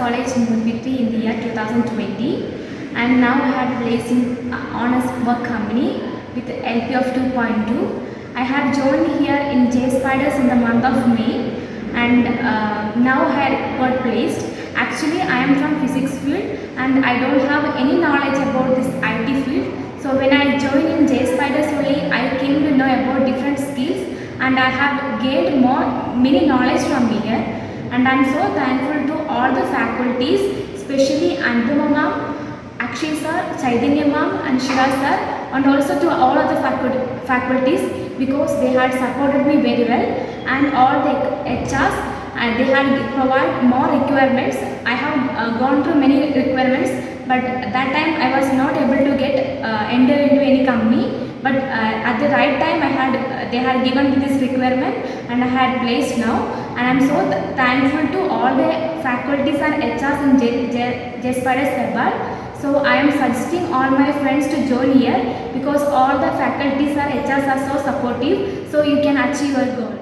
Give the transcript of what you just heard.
college in Murphy in the year 2020, and now I had placed in honors work company with LP of 2.2. I have joined here in JSpiders in the month of May, and now I had got placed. Actually, I am from physics field and I don't have any knowledge about this IT field. So when I joined in JSpiders only, I came to know about different skills and I have gained many knowledge from here. And I am so thankful to all the faculties, especially Anupama ma'am, Akshay sir, Chaitanya ma'am and Shiva sir, and also to all other faculties, because they had supported me very well, and all the HRs, and they had provided more requirements. I have gone through many requirements, but that time I was not able to get enter into any company. But at the right time, they had given me this requirement, and I had placed now. And I am so thankful to all the faculties and HRs in JSpiders Hebbal. So I am suggesting all my friends to join here, because all the faculties and HRs are so supportive. So you can achieve your goal.